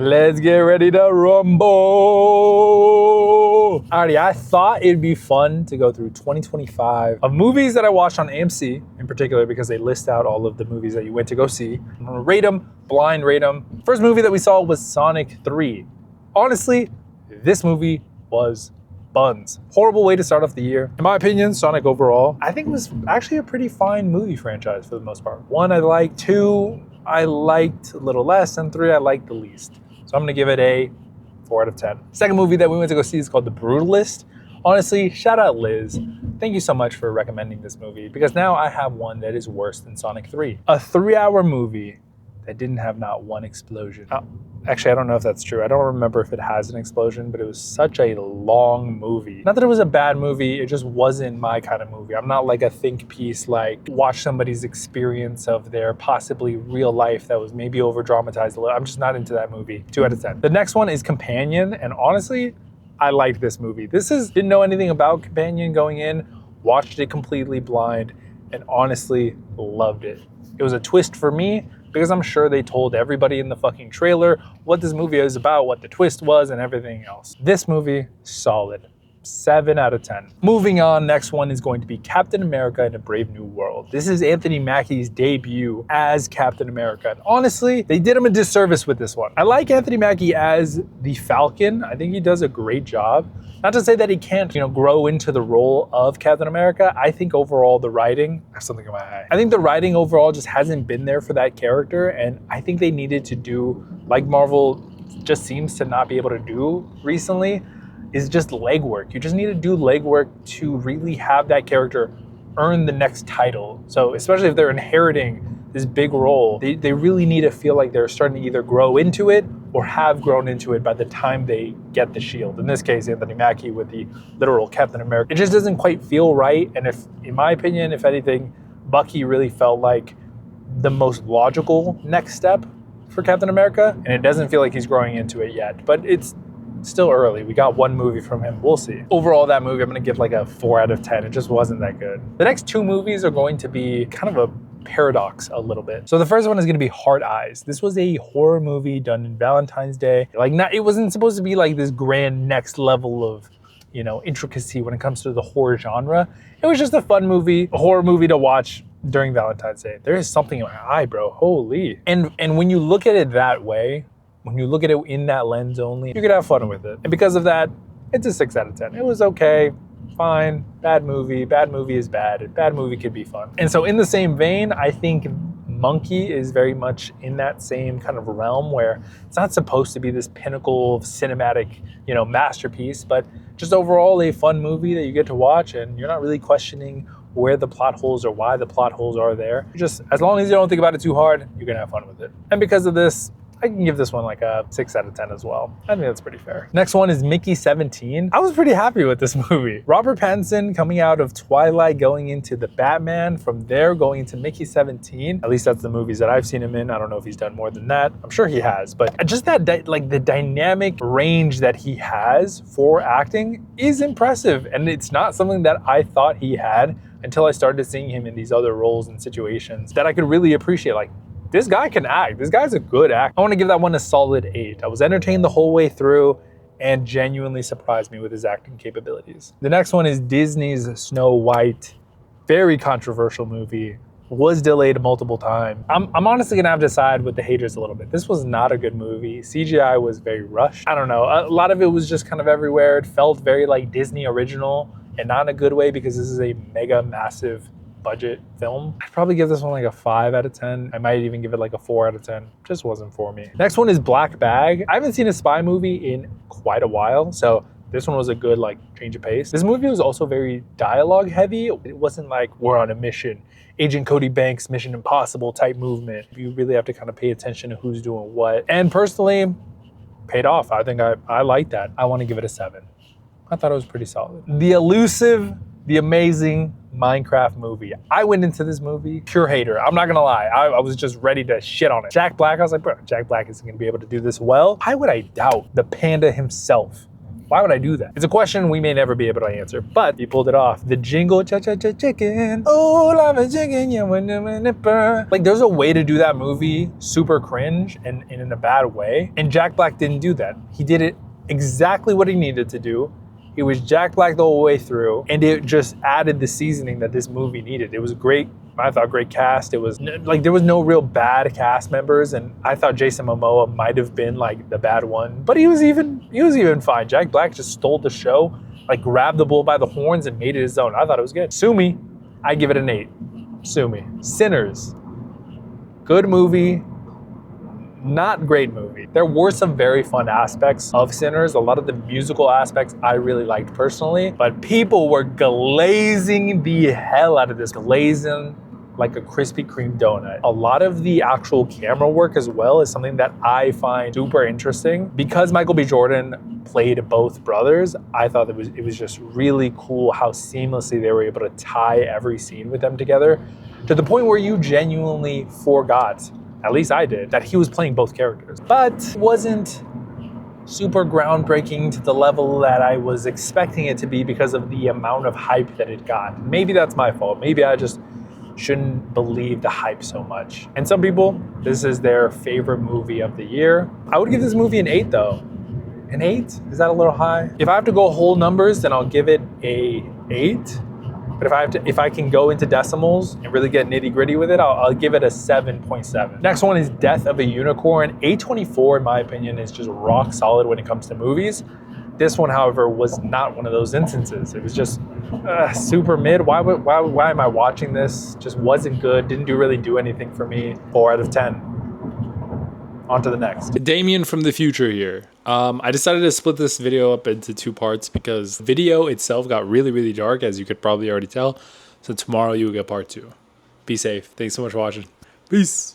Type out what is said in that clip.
Let's get ready to rumble. Alrighty, I thought it'd be fun to go through 2025 of movies that I watched on AMC in particular because they list out all of the movies that you went to go see. I'm gonna rate them, blind rate them. First movie that we saw was Sonic 3. Honestly, this movie was buns. Horrible way to start off the year. In my opinion, Sonic overall, I think it was actually a pretty fine movie franchise for the most part. 1, I liked. 2, I liked a little less, and 3, I liked the least. So I'm gonna give it a 4 out of 10. Second movie that we went to go see is called The Brutalist. Honestly, shout out Liz. Thank you so much for recommending this movie because now I have one that is worse than Sonic 3. A 3-hour movie that didn't have not one explosion. Actually, I don't know if that's true. I don't remember if it has an explosion, but it was such a long movie. Not that it was a bad movie, it just wasn't my kind of movie. I'm not like a think piece, like watch somebody's experience of their possibly real life that was maybe over dramatized a little. I'm just not into that movie. 2 out of 10. The next one is Companion, and honestly, I liked this movie. Didn't know anything about Companion going in, watched it completely blind, and honestly loved it. It was a twist for me, because I'm sure they told everybody in the fucking trailer what this movie is about, what the twist was, and everything else. This movie, solid. 7 out of 10. Moving on, next one is going to be Captain America in a Brave New World. This is Anthony Mackie's debut as Captain America. And honestly, they did him a disservice with this one. I like Anthony Mackie as the Falcon. I think he does a great job. Not to say that he can't, grow into the role of Captain America. I think overall the writing, I have something in my eye. I think the writing overall just hasn't been there for that character, and I think they needed to do, like Marvel just seems to not be able to do recently, is just legwork. You just need to do legwork to really have that character earn the next title. So especially if they're inheriting this big role, they really need to feel like they're starting to either grow into it or have grown into it by the time they get the shield. In this case, Anthony Mackie with the literal Captain America. It just doesn't quite feel right. And in my opinion, if anything, Bucky really felt like the most logical next step for Captain America. And it doesn't feel like he's growing into it yet, but it's still early. We got one movie from him. We'll see. Overall, that movie, I'm gonna give like a 4 out of 10. It just wasn't that good. The next 2 movies are going to be kind of a paradox a little bit. So the first one is going to be Hard Eyes. This was a horror movie done in Valentine's Day. It wasn't supposed to be like this grand next level of, intricacy when it comes to the horror genre. It was just a fun movie, a horror movie to watch during Valentine's Day. There is something in my eye, bro. Holy. And when you look at it that way, when you look at it in that lens only, you could have fun with it. And because of that, it's a 6 out of 10. It was okay. Fine. Bad movie. Bad movie is bad. Bad movie could be fun. And so in the same vein, I think Monkey is very much in that same kind of realm where it's not supposed to be this pinnacle of cinematic, masterpiece, but just overall a fun movie that you get to watch and you're not really questioning where the plot holes or why the plot holes are there. Just as long as you don't think about it too hard, you're gonna have fun with it. And because of this, I can give this one like a 6 out of 10 as well. I think that's pretty fair. Next one is Mickey 17. I was pretty happy with this movie. Robert Pattinson coming out of Twilight, going into The Batman, from there going into Mickey 17. At least that's the movies that I've seen him in. I don't know if he's done more than that. I'm sure he has, but just that the dynamic range that he has for acting is impressive. And it's not something that I thought he had until I started seeing him in these other roles and situations that I could really appreciate. Like, this guy can act. This guy's a good actor. I want to give that one a solid 8. I was entertained the whole way through and genuinely surprised me with his acting capabilities. The next one is Disney's Snow White. Very controversial movie. Was delayed multiple times. I'm honestly gonna have to side with the haters a little bit. This was not a good movie. CGI was very rushed. I don't know. A lot of it was just kind of everywhere. It felt very like Disney original and not in a good way because this is a mega massive budget film. I'd probably give this one like a 5 out of 10. I might even give it like a 4 out of 10. Just wasn't for me. Next one is Black Bag. I haven't seen a spy movie in quite a while, so this one was a good change of pace. This movie was also very dialogue heavy. It wasn't like we're on a mission, Agent Cody Banks, Mission Impossible type movement. You really have to kind of pay attention to who's doing what. And personally, paid off. I think I like that. I want to give it a 7. I thought it was pretty solid. The elusive, the amazing Minecraft movie. I went into this movie pure hater. I'm not gonna lie. I was just ready to shit on it. Jack Black, I was like, bro, Jack Black isn't gonna be able to do this well. Why would I doubt the panda himself Why would I do that? It's a question we may never be able to answer, but he pulled it off. The jingle, cha-cha-cha chicken. Oh, love a chicken, yeah, like there's a way to do that movie super cringe and in a bad way. And Jack Black didn't do that. He did it exactly what he needed to do. It was Jack Black the whole way through, and it just added the seasoning that this movie needed. It was great. I thought great cast. It was like there was no real bad cast members, and I thought Jason Momoa might have been like the bad one, but he was even fine. Jack Black just stole the show, like grabbed the bull by the horns and made it his own. I thought it was good. Sue me, I give it an 8. Sue me. Sinners, good movie. Not great movie. There were some very fun aspects of Sinners. A lot of the musical aspects I really liked personally, but people were glazing the hell out of this. Glazing like a Krispy Kreme donut. A lot of the actual camera work as well is something that I find super interesting. Because Michael B. Jordan played both brothers, I thought it was just really cool how seamlessly they were able to tie every scene with them together to the point where you genuinely forgot, at least I did, that he was playing both characters. But wasn't super groundbreaking to the level that I was expecting it to be because of the amount of hype that it got. Maybe that's my fault. Maybe I just shouldn't believe the hype so much. And some people, this is their favorite movie of the year. I would give this movie an 8 though. An 8? Is that a little high? If I have to go whole numbers, then I'll give it a 8. But if I can go into decimals and really get nitty gritty with it, I'll give it a 7.7. Next one is Death of a Unicorn. A24, in my opinion, is just rock solid when it comes to movies. This one, however, was not one of those instances. It was just super mid. Why am I watching this? Just wasn't good. Didn't really do anything for me. 4 out of 10. On to the next. Damien from the future here. I decided to split this video up into 2 parts because the video itself got really, really dark, as you could probably already tell. So tomorrow you will get part 2. Be safe. Thanks so much for watching. Peace.